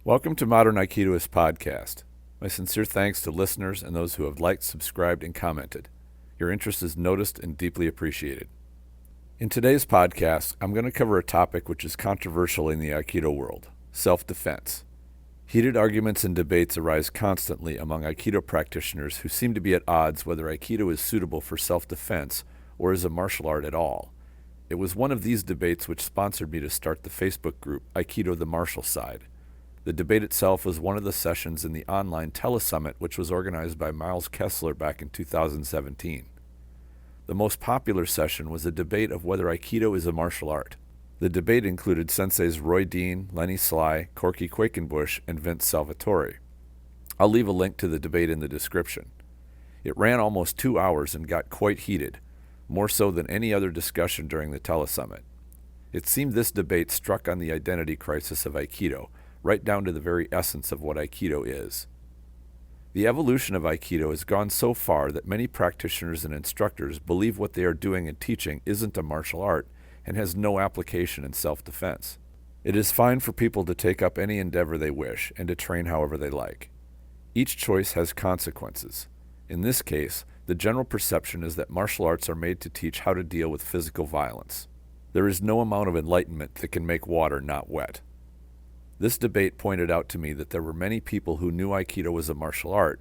Welcome to Modern Aikidoist Podcast. My sincere thanks to listeners and those who have liked, subscribed, and commented. Your interest is noticed and deeply appreciated. In today's podcast, I'm going to cover a topic which is controversial in the Aikido world, self-defense. Heated arguments and debates arise constantly among Aikido practitioners who seem to be at odds whether Aikido is suitable for self-defense or is a martial art at all. It was one of these debates which sponsored me to start the Facebook group Aikido the Martial Side. The debate itself was one of the sessions in the online Tele-Summit, which was organized by Miles Kessler back in 2017. The most popular session was a debate of whether Aikido is a martial art. The debate included senseis Roy Dean, Lenny Sly, Corky Quakenbush, and Vince Salvatore. I'll leave a link to the debate in the description. It ran almost 2 hours and got quite heated, more so than any other discussion during the Tele-Summit. It seemed this debate struck on the identity crisis of Aikido, right down to the very essence of what Aikido is. The evolution of Aikido has gone so far that many practitioners and instructors believe what they are doing and teaching isn't a martial art and has no application in self-defense. It is fine for people to take up any endeavor they wish and to train however they like. Each choice has consequences. In this case, the general perception is that martial arts are made to teach how to deal with physical violence. There is no amount of enlightenment that can make water not wet. This debate pointed out to me that there were many people who knew Aikido was a martial art,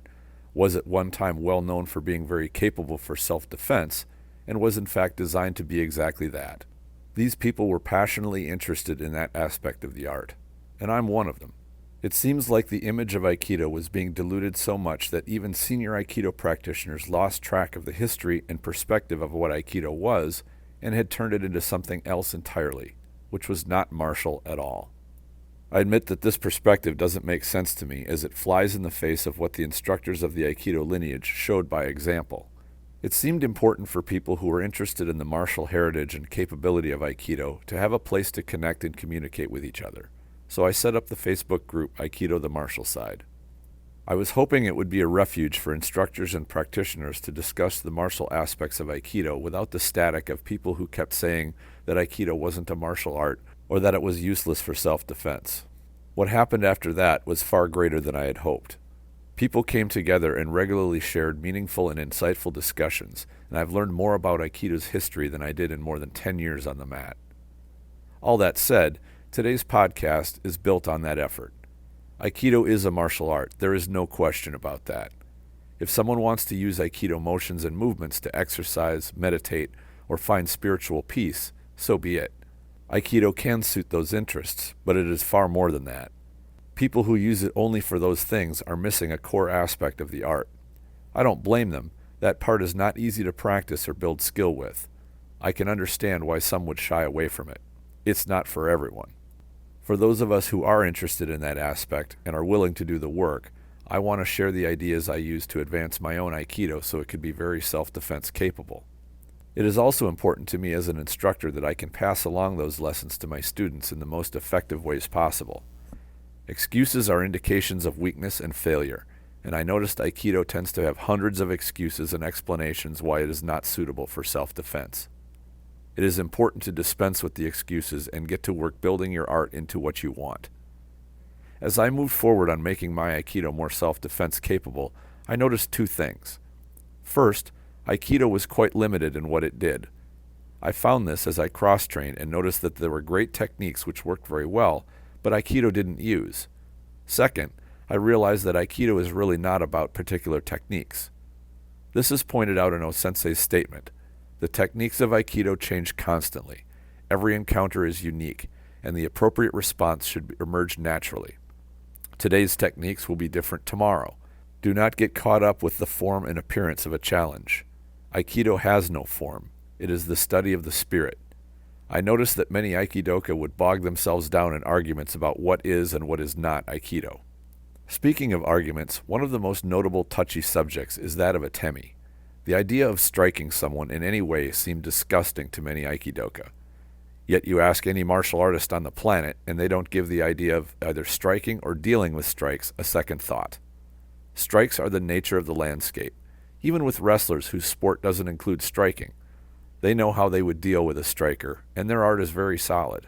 was at one time well known for being very capable for self-defense, and was in fact designed to be exactly that. These people were passionately interested in that aspect of the art, and I'm one of them. It seems like the image of Aikido was being diluted so much that even senior Aikido practitioners lost track of the history and perspective of what Aikido was and had turned it into something else entirely, which was not martial at all. I admit that this perspective doesn't make sense to me, as it flies in the face of what the instructors of the Aikido lineage showed by example. It seemed important for people who were interested in the martial heritage and capability of Aikido to have a place to connect and communicate with each other, so I set up the Facebook group Aikido the Martial Side. I was hoping it would be a refuge for instructors and practitioners to discuss the martial aspects of Aikido without the static of people who kept saying that Aikido wasn't a martial art or that it was useless for self-defense. What happened after that was far greater than I had hoped. People came together and regularly shared meaningful and insightful discussions, and I've learned more about Aikido's history than I did in more than 10 years on the mat. All that said, today's podcast is built on that effort. Aikido is a martial art. There is no question about that. If someone wants to use Aikido motions and movements to exercise, meditate, or find spiritual peace, so be it. Aikido can suit those interests, but it is far more than that. People who use it only for those things are missing a core aspect of the art. I don't blame them. That part is not easy to practice or build skill with. I can understand why some would shy away from it. It's not for everyone. For those of us who are interested in that aspect and are willing to do the work, I want to share the ideas I use to advance my own Aikido so it could be very self-defense capable. It is also important to me as an instructor that I can pass along those lessons to my students in the most effective ways possible. Excuses are indications of weakness and failure, and I noticed Aikido tends to have hundreds of excuses and explanations why it is not suitable for self-defense. It is important to dispense with the excuses and get to work building your art into what you want. As I moved forward on making my Aikido more self-defense capable, I noticed two things. First, Aikido was quite limited in what it did. I found this as I cross-trained and noticed that there were great techniques which worked very well, but Aikido didn't use. Second, I realized that Aikido is really not about particular techniques. This is pointed out in O-sensei's statement. The techniques of Aikido change constantly. Every encounter is unique, and the appropriate response should emerge naturally. Today's techniques will be different tomorrow. Do not get caught up with the form and appearance of a challenge. Aikido has no form. It is the study of the spirit. I noticed that many Aikidoka would bog themselves down in arguments about what is and what is not Aikido. Speaking of arguments, one of the most notable touchy subjects is that of atemi. The idea of striking someone in any way seemed disgusting to many Aikidoka. Yet you ask any martial artist on the planet, and they don't give the idea of either striking or dealing with strikes a second thought. Strikes are the nature of the landscape. Even with wrestlers whose sport doesn't include striking, they know how they would deal with a striker, and their art is very solid.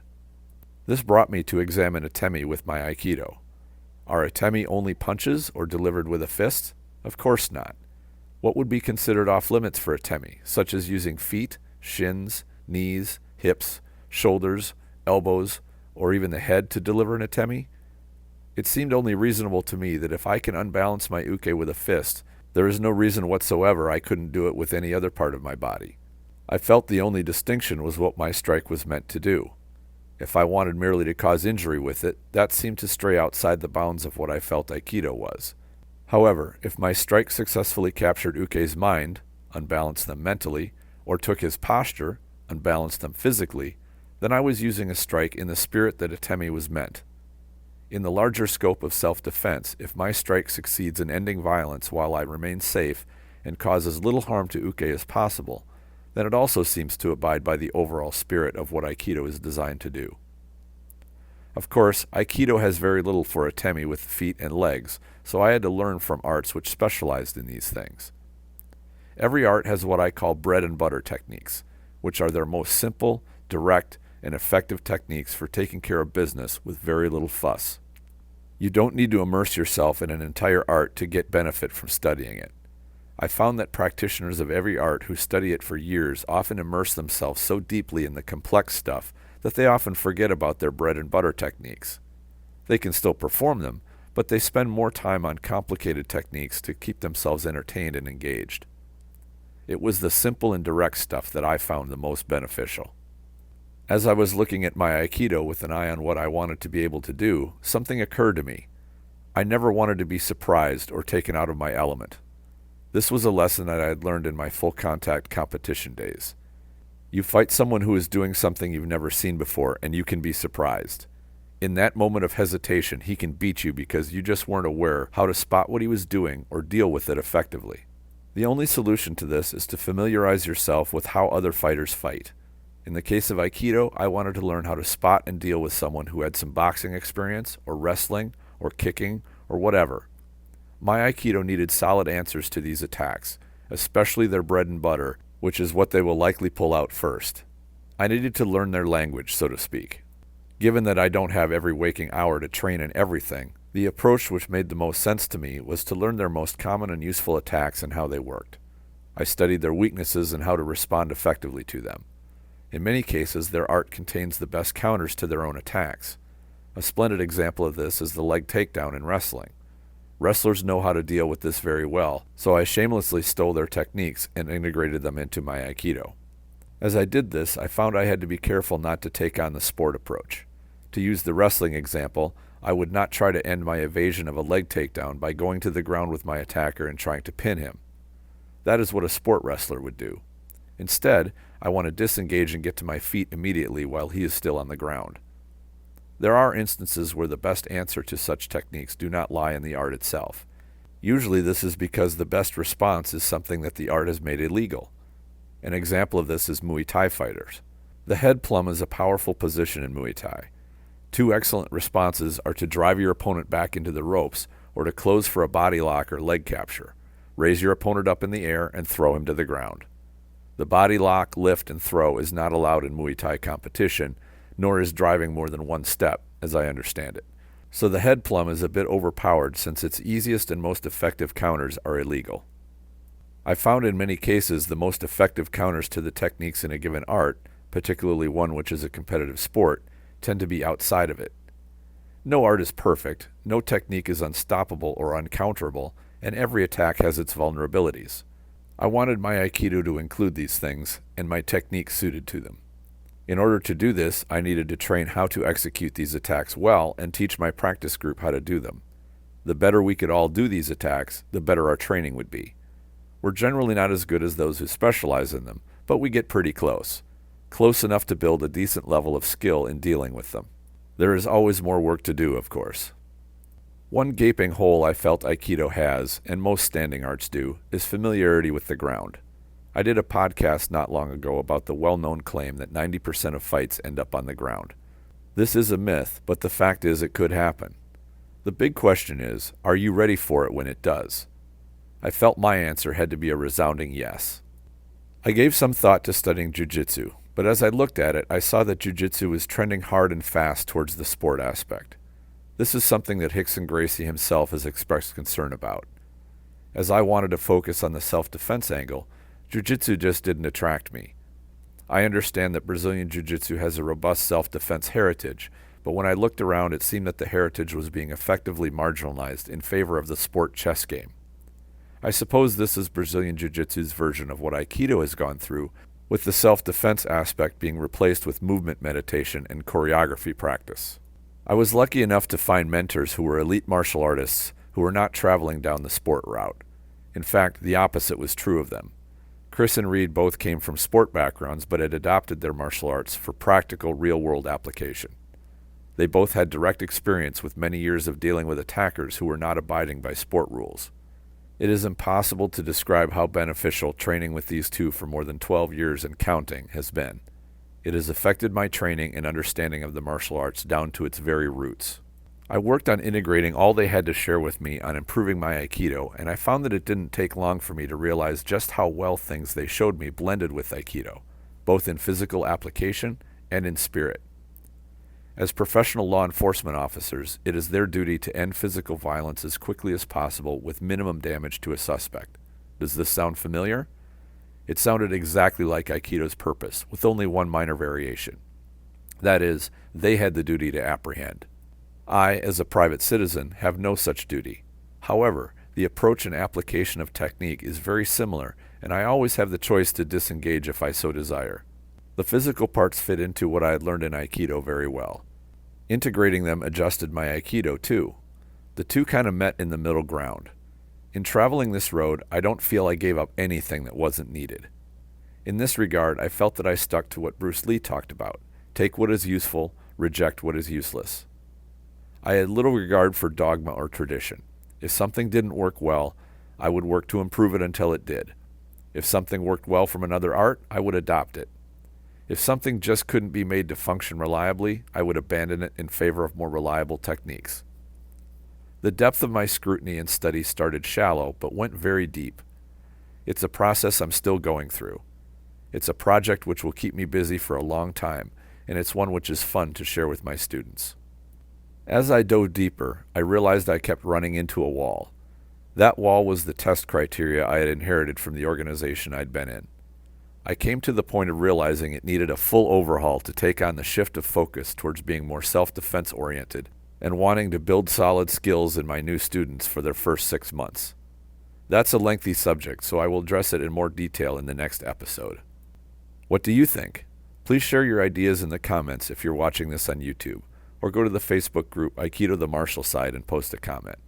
This brought me to examine atemi with my Aikido. Are atemi only punches or delivered with a fist? Of course not. What would be considered off limits for atemi, such as using feet, shins, knees, hips, shoulders, elbows, or even the head to deliver an atemi? It seemed only reasonable to me that if I can unbalance my uke with a fist, there is no reason whatsoever I couldn't do it with any other part of my body. I felt the only distinction was what my strike was meant to do. If I wanted merely to cause injury with it, that seemed to stray outside the bounds of what I felt Aikido was. However, if my strike successfully captured uke's mind, unbalanced them mentally, or took his posture, unbalanced them physically, then I was using a strike in the spirit that atemi was meant. In the larger scope of self-defense, if my strike succeeds in ending violence while I remain safe and causes little harm to uke as possible, then it also seems to abide by the overall spirit of what Aikido is designed to do. Of course, Aikido has very little for atemi with feet and legs, so I had to learn from arts which specialized in these things. Every art has what I call bread and butter techniques, which are their most simple, direct, and effective techniques for taking care of business with very little fuss. You don't need to immerse yourself in an entire art to get benefit from studying it. I found that practitioners of every art who study it for years often immerse themselves so deeply in the complex stuff that they often forget about their bread and butter techniques. They can still perform them, but they spend more time on complicated techniques to keep themselves entertained and engaged. It was the simple and direct stuff that I found the most beneficial. As I was looking at my Aikido with an eye on what I wanted to be able to do, something occurred to me. I never wanted to be surprised or taken out of my element. This was a lesson that I had learned in my full contact competition days. You fight someone who is doing something you've never seen before, and you can be surprised. In that moment of hesitation, he can beat you because you just weren't aware how to spot what he was doing or deal with it effectively. The only solution to this is to familiarize yourself with how other fighters fight. In the case of Aikido, I wanted to learn how to spot and deal with someone who had some boxing experience, or wrestling, or kicking, or whatever. My Aikido needed solid answers to these attacks, especially their bread and butter, which is what they will likely pull out first. I needed to learn their language, so to speak. Given that I don't have every waking hour to train in everything, the approach which made the most sense to me was to learn their most common and useful attacks and how they worked. I studied their weaknesses and how to respond effectively to them. In many cases, their art contains the best counters to their own attacks. A splendid example of this is the leg takedown in wrestling. Wrestlers know how to deal with this very well, so I shamelessly stole their techniques and integrated them into my Aikido. As I did this, I found I had to be careful not to take on the sport approach. To use the wrestling example, I would not try to end my evasion of a leg takedown by going to the ground with my attacker and trying to pin him. That is what a sport wrestler would do. Instead, I want to disengage and get to my feet immediately while he is still on the ground. There are instances where the best answer to such techniques do not lie in the art itself. Usually this is because the best response is something that the art has made illegal. An example of this is Muay Thai fighters. The head plum is a powerful position in Muay Thai. Two excellent responses are to drive your opponent back into the ropes or to close for a body lock or leg capture. Raise your opponent up in the air and throw him to the ground. The body lock, lift, and throw is not allowed in Muay Thai competition, nor is driving more than one step, as I understand it. So the head plum is a bit overpowered since its easiest and most effective counters are illegal. I found in many cases the most effective counters to the techniques in a given art, particularly one which is a competitive sport, tend to be outside of it. No art is perfect, no technique is unstoppable or uncounterable, and every attack has its vulnerabilities. I wanted my Aikido to include these things, and my technique suited to them. In order to do this, I needed to train how to execute these attacks well and teach my practice group how to do them. The better we could all do these attacks, the better our training would be. We're generally not as good as those who specialize in them, but we get pretty close. Close enough to build a decent level of skill in dealing with them. There is always more work to do, of course. One gaping hole I felt Aikido has, and most standing arts do, is familiarity with the ground. I did a podcast not long ago about the well-known claim that 90% of fights end up on the ground. This is a myth, but the fact is it could happen. The big question is, are you ready for it when it does? I felt my answer had to be a resounding yes. I gave some thought to studying jiu-jitsu, but as I looked at it, I saw that jiu-jitsu was trending hard and fast towards the sport aspect. This is something that Rickson Gracie himself has expressed concern about. As I wanted to focus on the self-defense angle, Jiu-Jitsu just didn't attract me. I understand that Brazilian Jiu-Jitsu has a robust self-defense heritage, but when I looked around, it seemed that the heritage was being effectively marginalized in favor of the sport chess game. I suppose this is Brazilian Jiu-Jitsu's version of what Aikido has gone through, with the self-defense aspect being replaced with movement meditation and choreography practice. I was lucky enough to find mentors who were elite martial artists who were not traveling down the sport route. In fact, the opposite was true of them. Chris and Reed both came from sport backgrounds but had adopted their martial arts for practical, real-world application. They both had direct experience with many years of dealing with attackers who were not abiding by sport rules. It is impossible to describe how beneficial training with these two for more than 12 years and counting has been. It has affected my training and understanding of the martial arts down to its very roots. I worked on integrating all they had to share with me on improving my Aikido, and I found that it didn't take long for me to realize just how well things they showed me blended with Aikido, both in physical application and in spirit. As professional law enforcement officers, it is their duty to end physical violence as quickly as possible with minimum damage to a suspect. Does this sound familiar? It sounded exactly like Aikido's purpose, with only one minor variation. That is, they had the duty to apprehend. I, as a private citizen, have no such duty. However, the approach and application of technique is very similar, and I always have the choice to disengage if I so desire. The physical parts fit into what I had learned in Aikido very well. Integrating them adjusted my Aikido too. The two kind of met in the middle ground. In traveling this road, I don't feel I gave up anything that wasn't needed. In this regard, I felt that I stuck to what Bruce Lee talked about: take what is useful, reject what is useless. I had little regard for dogma or tradition. If something didn't work well, I would work to improve it until it did. If something worked well from another art, I would adopt it. If something just couldn't be made to function reliably, I would abandon it in favor of more reliable techniques. The depth of my scrutiny and study started shallow, but went very deep. It's a process I'm still going through. It's a project which will keep me busy for a long time, and it's one which is fun to share with my students. As I dove deeper, I realized I kept running into a wall. That wall was the test criteria I had inherited from the organization I'd been in. I came to the point of realizing it needed a full overhaul to take on the shift of focus towards being more self-defense oriented and wanting to build solid skills in my new students for their first 6 months. That's a lengthy subject, so I will address it in more detail in the next episode. What do you think? Please share your ideas in the comments if you're watching this on YouTube, or go to the Facebook group Aikido the Martial Side and post a comment.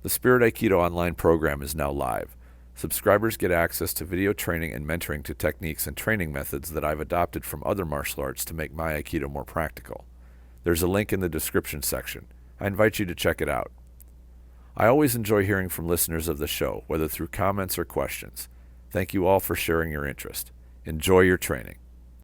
The Spirit Aikido Online program is now live. Subscribers get access to video training and mentoring to techniques and training methods that I've adopted from other martial arts to make my Aikido more practical. There's a link in the description section. I invite you to check it out. I always enjoy hearing from listeners of the show, whether through comments or questions. Thank you all for sharing your interest. Enjoy your training.